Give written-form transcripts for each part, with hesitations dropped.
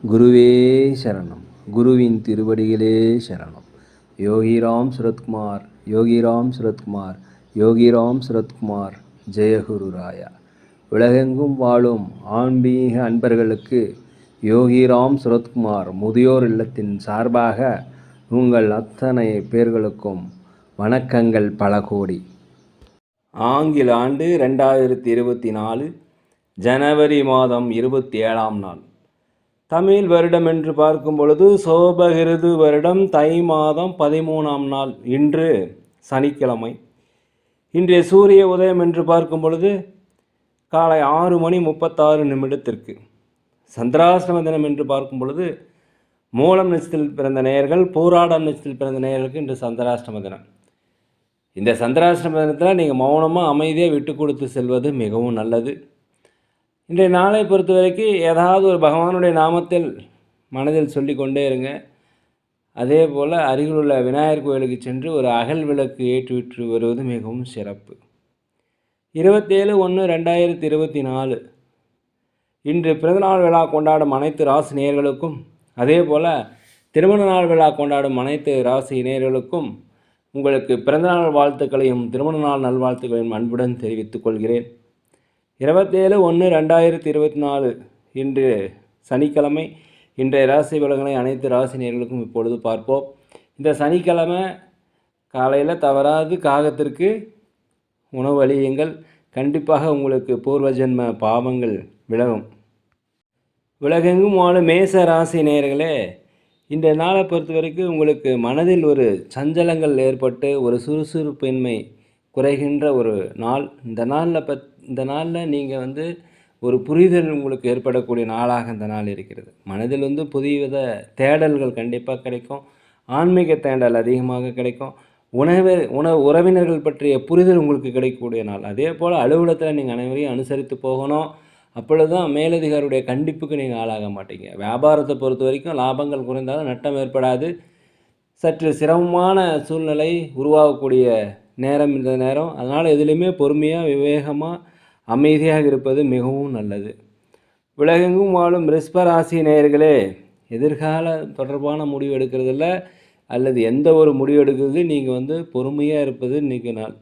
குருவே சரணம். குருவின் திருவடிகளே சரணம். யோகிராம் சுரத்குமார், யோகிராம் சுரத்குமார், யோகிராம் சுரத்குமார். ஜெயகுரு ராயா. உலகெங்கும் வாழும் ஆன்மீக அன்பர்களுக்கு யோகிராம் சுரத்குமார் முதியோர் இல்லத்தின் சார்பாக உங்கள் அத்தனை பேர்களுக்கும் வணக்கங்கள் பல கோடி. ஆங்கில ஆண்டு 2024 ஜனவரி மாதம் 27ஆம் நாள். தமிழ் வருடம் என்று பார்க்கும் பொழுது சோபகிருது வருடம் தை மாதம் 13ஆம் நாள். இன்று சனிக்கிழமை. இன்றைய சூரிய உதயம் என்று பார்க்கும் பொழுது காலை 6:36 சந்திராஷ்டம தினம் என்று பார்க்கும் பொழுது மூலம் நட்சத்திரத்தில் பிறந்த நேயர்கள், பூராடம் நட்சத்திரத்தில் பிறந்த நேயர்களுக்கு இன்று சந்திராஷ்டம தினம். இந்த சந்திராஷ்டம தினத்தில் நீங்கள் மௌனமாக அமைதியாக விட்டு கொடுத்து செல்வது மிகவும் நல்லது. இன்றைய நாளை பொறுத்த வரைக்கும் ஏதாவது ஒரு பகவானுடைய நாமத்தில் மனதில் சொல்லி கொண்டே இருங்க. அதே போல் அருகிலுள்ள விநாயகர் கோயிலுக்கு சென்று ஒரு அகல் விளக்கு ஏற்றிவிட்டு வருவது மிகவும் சிறப்பு. 27/1/2024 இன்று பிறந்தநாள் விழா கொண்டாடும் அனைத்து ராசி நேயர்களுக்கும், அதே போல் திருமண நாள் விழா கொண்டாடும் அனைத்து ராசி நேயர்களுக்கும் உங்களுக்கு பிறந்தநாள் வாழ்த்துக்களையும் திருமண நாள் நல்வாழ்த்துக்களையும் அன்புடன் தெரிவித்துக் கொள்கிறேன். 27/1/2024 இன்று சனிக்கிழமை. இன்றைய ராசி பலன்களை அனைத்து ராசி நேயர்களுக்கும் இப்பொழுது பார்ப்போம். இந்த சனிக்கிழமை காலையில் தவறாது காகத்திற்கு உணவு அளியுங்கள். கண்டிப்பாக உங்களுக்கு பூர்வ ஜென்ம பாவங்கள் விலகும். உலகெங்கும் வாழும் மேச ராசி நேயர்களே, இந்த நாளை பொறுத்த வரைக்கும் உங்களுக்கு மனதில் ஒரு சஞ்சலங்கள் ஏற்பட்டு ஒரு சுறுசுறுப்பின்மை குறைகின்ற ஒரு நாள். இந்த நாளில் நீங்கள் ஒரு புரிதல் உங்களுக்கு ஏற்படக்கூடிய நாளாக இந்த நாள் இருக்கிறது. மனதில் புதியவித தேடல்கள் கண்டிப்பாக கிடைக்கும். ஆன்மீக தேடல் அதிகமாக கிடைக்கும். உறவினர்கள் பற்றிய புரிதல் உங்களுக்கு கிடைக்கக்கூடிய நாள். அதே போல் அலுவலகத்தில் நீங்கள் அனைவரையும் அனுசரித்து போகணும். அப்பொழுது தான் மேலதிகாரியுடைய கண்டிப்புக்கு நீங்கள் ஆளாக மாட்டீங்க. வியாபாரத்தை பொறுத்த வரைக்கும் லாபங்கள் குறைந்தாலும் நட்டம் ஏற்படாது. சற்று சிரமமான சூழ்நிலை உருவாகக்கூடிய நேரம் இந்த நேரம். அதனால் எதுலேயுமே பொறுமையாக விவேகமாக அமைதியாக இருப்பது மிகவும் நல்லது. உலகெங்கும் வாழும் ரிஷபராசி நேயர்களே, எதிர்கால தொடர்பான முடிவு எடுக்கிறதில்ல அல்லது எந்த ஒரு முடிவு எடுக்கிறது நீங்கள் பொறுமையாக இருப்பது இன்றைக்கி நாள்.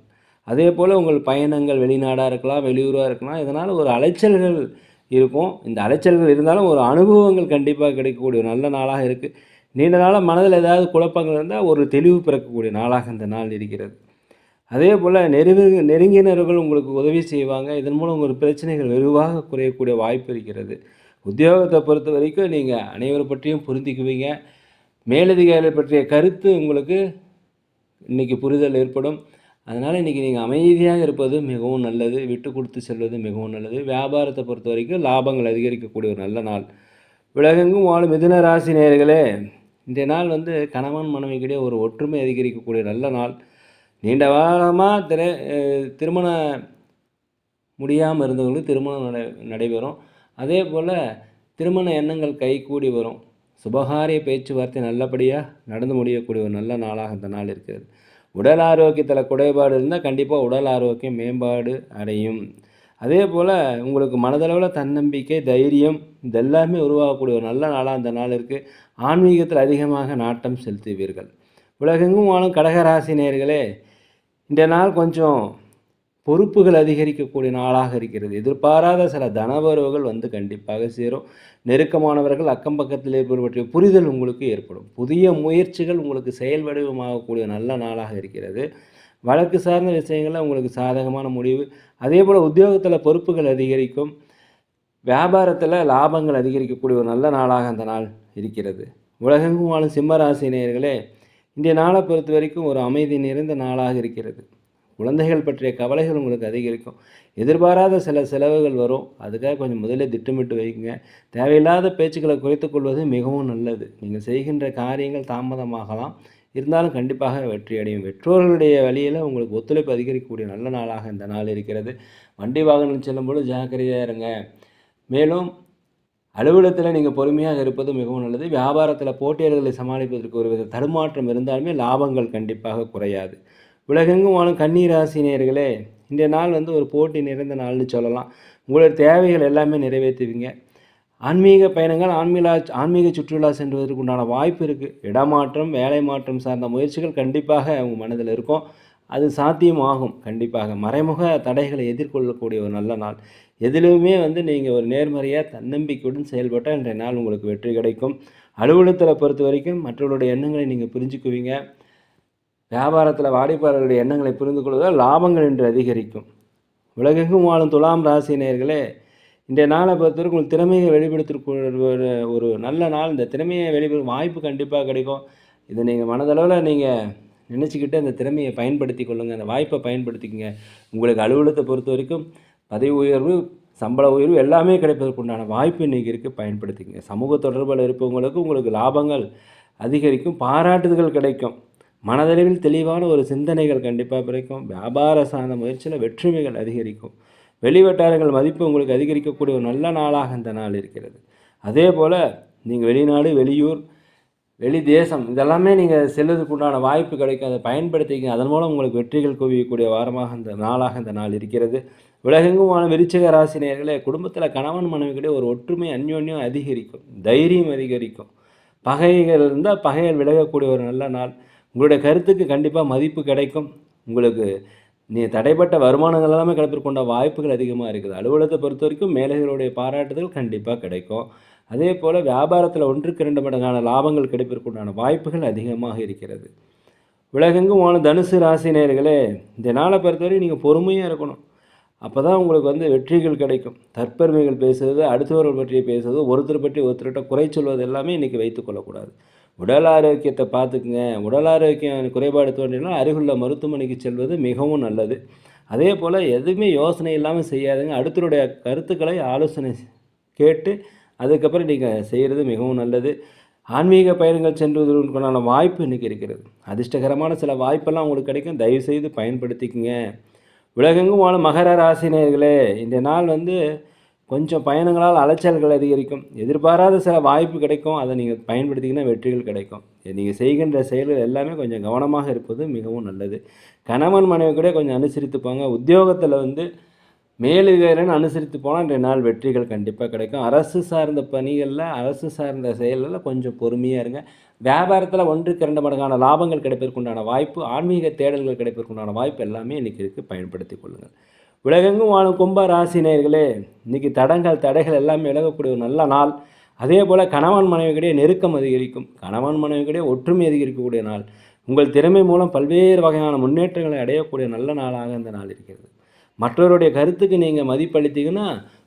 அதே போல் உங்கள் பயணங்கள் வெளிநாடாக இருக்கலாம், வெளியூராக இருக்கலாம். இதனால் ஒரு அலைச்சல்கள் இருக்கும். இந்த அலைச்சல்கள் இருந்தாலும் ஒரு அனுபவங்கள் கண்டிப்பாக கிடைக்கக்கூடிய நல்ல நாளாக இருக்குது. நீண்ட நாளாக மனதில் ஏதாவது குழப்பங்கள் இருந்தால் ஒரு தெளிவு பிறக்கக்கூடிய நாளாக இந்த நாள் இருக்கிறது. அதே போல் நெருங்கினர்கள் உங்களுக்கு உதவி செய்வாங்க. இதன் மூலம் உங்கள் பிரச்சனைகள் வெகுவாக குறையக்கூடிய வாய்ப்பு இருக்கிறது. உத்தியோகத்தை பொறுத்த வரைக்கும் நீங்கள் அனைவரை பற்றியும் புரிந்துக்குவீங்க. மேலதிகாரிகள் பற்றிய கருத்து உங்களுக்கு இன்றைக்கி புரிதல் ஏற்படும். அதனால் இன்றைக்கி நீங்கள் அமைதியாக இருப்பது மிகவும் நல்லது. விட்டு கொடுத்து செல்வது மிகவும் நல்லது. வியாபாரத்தை பொறுத்த வரைக்கும் லாபங்கள் அதிகரிக்கக்கூடிய ஒரு நல்ல நாள். உலகெங்கும் வாழும் மிதுன ராசி நேயர்களே, இந்த நாள் கணவன் மனைவிக்கிடையே ஒரு ஒற்றுமை அதிகரிக்கக்கூடிய நல்ல நாள். நீண்ட காலமாக திருமணம் முடியாமல் இருந்தவங்களுக்கு திருமணம் நடைபெறும். அதே போல் திருமண எண்ணங்கள் கைகூடி வரும். சுபகாரிய பேச்சுவார்த்தை நல்லபடியாக நடந்து முடியக்கூடிய ஒரு நல்ல நாளாக இந்த நாள் இருக்கிறது. உடல் ஆரோக்கியத்தில் குறைபாடு இருந்தால் கண்டிப்பாக உடல் ஆரோக்கியம் மேம்பாடு அடையும். அதே போல் உங்களுக்கு மனதளவில் தன்னம்பிக்கை, தைரியம் இதெல்லாமே உருவாகக்கூடிய ஒரு நல்ல நாளாக இந்த நாள் இருக்குது. ஆன்மீகத்தில் அதிகமாக நாட்டம் செலுத்துவீர்கள். உலகெங்கும் வாழும் கடகராசி நேயர்களே, இந்த நாள் கொஞ்சம் பொறுப்புகள் அதிகரிக்கக்கூடிய நாளாக இருக்கிறது. எதிர்பாராத சில தனவரவுகள் கண்டிப்பாக சேரும். நெருக்கமானவர்கள் அக்கம் பக்கத்தில் ஏற்படுவற்ற புரிதல் உங்களுக்கு ஏற்படும். புதிய முயற்சிகள் உங்களுக்கு செயல் வடிவமாகக்கூடிய நல்ல நாளாக இருக்கிறது. வழக்கு சார்ந்த விஷயங்களில் உங்களுக்கு சாதகமான முடிவு. அதே போல் உத்தியோகத்தில் பொறுப்புகள் அதிகரிக்கும். வியாபாரத்தில் லாபங்கள் அதிகரிக்கக்கூடிய ஒரு நல்ல நாளாக அந்த நாள் இருக்கிறது. உலகெங்கும் வாழும் சிம்மராசி நேயர்களே, இன்றைய நாளை பொறுத்த வரைக்கும் ஒரு அமைதி நிறைந்த நாளாக இருக்கிறது. குழந்தைகள் பற்றிய கவலைகள் உங்களுக்கு அதிகரிக்கும். எதிர்பாராத சில செலவுகள் வரும். அதுக்காக கொஞ்சம் முதலே திட்டமிட்டு வைக்குங்க. தேவையில்லாத பேச்சுக்களை குறைத்து கொள்வது மிகவும் நல்லது. நீங்கள் செய்கின்ற காரியங்கள் தாமதமாகலாம், இருந்தாலும் கண்டிப்பாக வெற்றி அடையும். பெற்றோர்களுடைய வழியில் உங்களுக்கு ஒத்துழைப்பு அதிகரிக்கக்கூடிய நல்ல நாளாக இந்த நாள் இருக்கிறது. வண்டி வாகனம் செல்லும்போது ஜாக்கிரதையாக இருங்க. மேலும் அலுவலகத்தில் நீங்கள் பொறுமையாக இருப்பது மிகவும் நல்லது. வியாபாரத்தில் போட்டியாளர்களை சமாளிப்பதற்கு ஒரு வித தடுமாற்றம் இருந்தாலுமே லாபங்கள் கண்டிப்பாக குறையாது. உலகெங்கும் வாழும் கன்னி ராசி நேயர்களே, இந்த நாள் ஒரு போட்டி நிறைந்த நாள்னு சொல்லலாம். உங்களுடைய தேவைகள் எல்லாமே நிறைவேற்றுவீங்க. ஆன்மீக பயணங்கள், ஆன்மீக சுற்றுலா சென்றுவதற்கு உண்டான வாய்ப்பு இருக்குது. இடமாற்றம், வேலை மாற்றம் சார்ந்த முயற்சிகள் கண்டிப்பாக உங்கள் மனதில் இருக்கும். அது சாத்தியமாகும் கண்டிப்பாக. மறைமுக தடைகளை எதிர்கொள்ளக்கூடிய ஒரு நல்ல நாள். எதிலுமே நீங்கள் ஒரு நேர்மறையாக தன்னம்பிக்கையுடன் செயல்பட்டால் இன்றைய நாள் உங்களுக்கு வெற்றி கிடைக்கும். அலுவலகத்தில் பொறுத்த வரைக்கும் மற்றவர்களுடைய எண்ணங்களை நீங்கள் புரிஞ்சுக்குவீங்க. வியாபாரத்தில் வாடிக்கையாளர்களுடைய எண்ணங்களை புரிந்து கொள்வதால் லாபங்கள் இன்று அதிகரிக்கும். உலகெங்கும் வாழும் துலாம் ராசி நேயர்களே, இன்றைய நாளை பொறுத்தவரைக்கும் உங்கள் திறமையை வெளிப்படுத்தக்கூடிய ஒரு நல்ல நாள். இந்த திறமையை வெளிப்படுத்த வாய்ப்பு கண்டிப்பாக கிடைக்கும். இதை நீங்கள் மனதளவில் நீங்கள் நினச்சிக்கிட்டு அந்த திறமையை பயன்படுத்தி கொள்ளுங்கள். அந்த வாய்ப்பை பயன்படுத்திக்கங்க. உங்களுக்கு அலுவலகத்தை பொறுத்த வரைக்கும் பதவி உயர்வு, சம்பள உயர்வு எல்லாமே கிடைப்பதற்கு உண்டான வாய்ப்பு இன்றைக்கி இருக்குது, பயன்படுத்திக்கங்க. சமூக தொடர்பில் இருப்பவங்களுக்கு உங்களுக்கு லாபங்கள் அதிகரிக்கும், பாராட்டுதல்கள் கிடைக்கும். மனதளவில் தெளிவான ஒரு சிந்தனைகள் கண்டிப்பாக கிடைக்கும். வியாபார சார்ந்த முயற்சியில் வெற்றிமைகள் அதிகரிக்கும். வெளிவட்டாரங்கள் மதிப்பு உங்களுக்கு அதிகரிக்கக்கூடிய ஒரு நல்ல நாளாக இந்த நாள் இருக்கிறது. அதே போல் நீங்கள் வெளிநாடு, வெளியூர், வெளி தேசம் இதெல்லாமே நீங்கள் செல்வதற்கு உண்டான வாய்ப்பு கிடைக்கும். அதை பயன்படுத்திக்க. அதன் மூலம் உங்களுக்கு வெற்றிகள் குவியக்கூடிய வாரமாக இந்த நாளாக இந்த நாள் இருக்கிறது. உலகெங்குமான விருச்சிக ராசி நேயர்களே, குடும்பத்தில் கணவன் மனைவிகளே ஒரு ஒற்றுமை, அந்யோன்யம் அதிகரிக்கும், தைரியம் அதிகரிக்கும். பகைகள் இருந்தால் பகைகள் விலகக்கூடிய ஒரு நல்ல நாள். உங்களுடைய கருத்துக்கு கண்டிப்பாக மதிப்பு கிடைக்கும். உங்களுக்கு தடைப்பட்ட வருமானங்கள் எல்லாமே கிடைப்பதற்கொண்ட வாய்ப்புகள் அதிகமாக இருக்குது. அலுவலகத்தை பொறுத்த வரைக்கும் மேலதிகளுடைய பாராட்டுதல் கண்டிப்பாக கிடைக்கும். அதே போல் வியாபாரத்தில் 1-2 மடங்கான லாபங்கள் கிடைப்பதற்குண்டான வாய்ப்புகள் அதிகமாக இருக்கிறது. உலகெங்கும் வாழும் தனுசு ராசி நேயர்களே, இந்த நாளை பொறுத்தவரை நீங்கள் பொறுமையாக இருக்கணும். அப்போ தான் உங்களுக்கு வெற்றிகள் கிடைக்கும். தற்பெருமைகள் பேசுவது, அடுத்தவர்கள் பற்றி பேசுவது, ஒருத்தர் பற்றி ஒருத்தர்கிட்ட குறை சொல்வது எல்லாமே இன்றைக்கி வைத்துக்கொள்ளக்கூடாது. உடல் ஆரோக்கியத்தை பார்த்துக்குங்க. உடல் ஆரோக்கியம் குறைபாடு தோன்றினால் அருகிலுள்ள மருத்துவமனைக்கு செல்வது மிகவும் நல்லது. அதே போல் எதுவுமே யோசனை இல்லாமல் செய்யாதுங்க. அடுத்தருடைய கருத்துக்களை ஆலோசனை கேட்டு அதுக்கப்புறம் நீங்கள் செய்கிறது மிகவும் நல்லது. ஆன்மீக பயணங்கள் சென்றுவதற்கான வாய்ப்பு இன்றைக்கி இருக்கிறது. அதிர்ஷ்டகரமான சில வாய்ப்பெல்லாம் உங்களுக்கு கிடைக்கும். தயவுசெய்து பயன்படுத்திக்கங்க. உலகெங்கும் வாழும் மகர ராசி நேயர்களே, இந்த நாள் கொஞ்சம் பயணங்களால் அலைச்சல்கள் அதிகரிக்கும். எதிர்பாராத சில வாய்ப்பு கிடைக்கும். அதை நீங்கள் பயன்படுத்திங்கன்னா வெற்றிகள் கிடைக்கும். நீங்கள் செய்கின்ற செயல்கள் எல்லாமே கொஞ்சம் கவனமாக இருப்பது மிகவும் நல்லது. கணவன் மனைவி கூட கொஞ்சம் அனுசரித்துப்பாங்க. உத்தியோகத்தில் மேலுகிறன்னு அனுசரித்து போனால் இன்றைய நாள் வெற்றிகள் கண்டிப்பாக கிடைக்கும். அரசு சார்ந்த பணிகளில், அரசு சார்ந்த செயல்களில் கொஞ்சம் பொறுமையாக இருங்க. வியாபாரத்தில் 1-2 மடங்கான லாபங்கள் கிடைப்பதற்குண்டான வாய்ப்பு, ஆன்மீக தேடல்கள் கிடைப்பதற்குண்டான வாய்ப்பு எல்லாமே இன்றைக்கி இருக்குது, பயன்படுத்தி கொள்ளுங்கள். உலகெங்கும் வாழும் கும்ப ராசி நேயர்களே, இன்றைக்கி தடைகள் எல்லாமே விலகக்கூடிய ஒரு நல்ல நாள். அதே போல் கணவன் மனைவிக்கிடையே நெருக்கம் அதிகரிக்கும். கணவன் மனைவிக்கிடையே ஒற்றுமை அதிகரிக்கக்கூடிய நாள். உங்கள் திறமை மூலம் பல்வேறு வகையான முன்னேற்றங்களை அடையக்கூடிய நல்ல நாளாக இந்த நாள் இருக்கிறது. மற்றவருடைய கருத்துக்கு நீங்கள் மதிப்பளித்தீங்கன்னா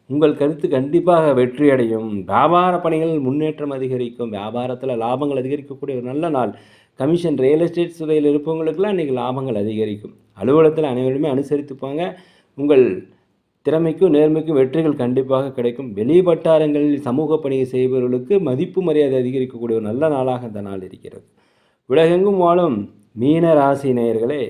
உங்கள் கருத்து கண்டிப்பாக வெற்றி அடையும். வியாபார பணிகள் முன்னேற்றம் அதிகரிக்கும். வியாபாரத்தில் லாபங்கள் அதிகரிக்கக்கூடிய ஒரு நல்ல நாள். கமிஷன், ரியல் எஸ்டேட் துறையில் இருப்பவங்களுக்கெல்லாம் இன்றைக்கி லாபங்கள் அதிகரிக்கும். அலுவலகத்தில் அனைவருமே அனுசரித்துப்பாங்க. உங்கள் திறமைக்கும் நேர்மைக்கும் வெற்றிகள் கண்டிப்பாக கிடைக்கும். வெளிவட்டாரங்களில் சமூக பணியை செய்பவர்களுக்கு மதிப்பு மரியாதை அதிகரிக்கக்கூடிய ஒரு நல்ல நாளாக இந்த நாள் இருக்கிறது. உலகெங்கும் வாழும் மீன ராசி நேயர்களே,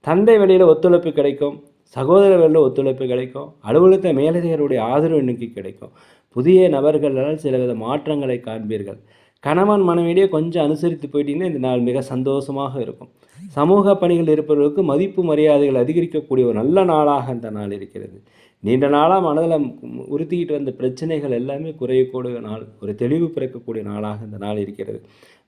தந்தை வழியில் ஒத்துழைப்பு கிடைக்கும். சகோதர வழியில் ஒத்துழைப்பு கிடைக்கும். அலுவலகத்தை மேலதிகாரிகளுடைய ஆதரவு இன்னைக்கு கிடைக்கும். புதிய நபர்களால் சிலவித மாற்றங்களை காண்பீர்கள். கணவன் மனைவியிடையே கொஞ்சம் அனுசரித்து போயிட்டீங்கன்னா இந்த நாள் மிக சந்தோஷமாக இருக்கும். சமூக பணிகள் இருப்பவர்களுக்கு மதிப்பு மரியாதைகள் அதிகரிக்கக்கூடிய ஒரு நல்ல நாளாக இந்த நாள் இருக்கிறது. நீண்ட நாளாக மனதில் உறுத்திக்கிட்டு வந்த பிரச்சனைகள் எல்லாமே குறையக்கூடிய நாள், ஒரு தெளிவு பிறக்கக்கூடிய நாளாக இந்த நாள் இருக்கிறது.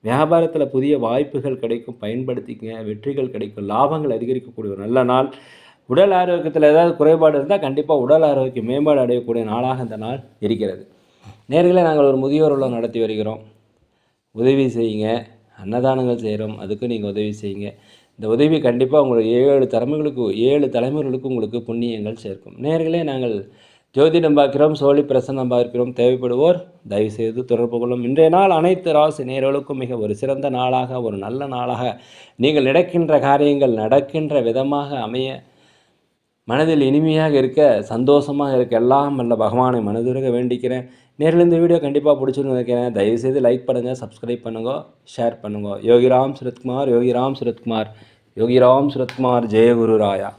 வியாபாரத்தில் புதிய வாய்ப்புகள் கிடைக்கும், பயன்படுத்திக்கங்க. வெற்றிகள் கிடைக்கும், லாபங்கள் அதிகரிக்கக்கூடிய ஒரு நல்ல நாள். உடல் ஆரோக்கியத்தில் ஏதாவது குறைபாடு இருந்தால் கண்டிப்பாக உடல் ஆரோக்கியம் மேம்பாடு அடையக்கூடிய நாளாக இந்த நாள் இருக்கிறது. நேர்களே, நாங்கள் ஒரு முதியோர் இல்லம் நடத்தி வருகிறோம். உதவி செய்யுங்க. அன்னதானங்கள் செய்கிறோம், அதுக்கும் நீங்கள் உதவி செய்யுங்க. இந்த உதவி கண்டிப்பாக உங்களுக்கு 7 தலைமுறைகளுக்கு உங்களுக்கு புண்ணியங்கள் சேர்க்கும். நேர்களே, நாங்கள் ஜோதிடம் பார்க்கிறோம், சோழி பிரசன்னம் பார்க்கிறோம். தேவைப்படுவோர் தயவுசெய்து தொடர்பு கொள்ளும். இன்றைய நாள் அனைத்து ராசி நேயர்களுக்கும் மிக ஒரு சிறந்த நாளாக, ஒரு நல்ல நாளாக, நீங்கள் நடக்கின்ற காரியங்கள் நடக்கின்ற விதமாக அமைய, மனதில் இனிமையாக இருக்க, சந்தோஷமாக இருக்க எல்லாம் வல்ல பகவானை மனதுருக வேண்டிக்கிறேன். நேரில் இந்த வீடியோ கண்டிப்பாக பிடிச்சிருந்து நினைக்கிறேன். தயவுசெய்து லைக் பண்ணுங்கள், சப்ஸ்கிரைப் பண்ணுங்க, ஷேர் பண்ணுங்க. யோகிராம் சுரத்குமார், யோகிராம் சுரத்குமார், யோகிராம் சுரத்குமார். ஜெயகுரு ராயா.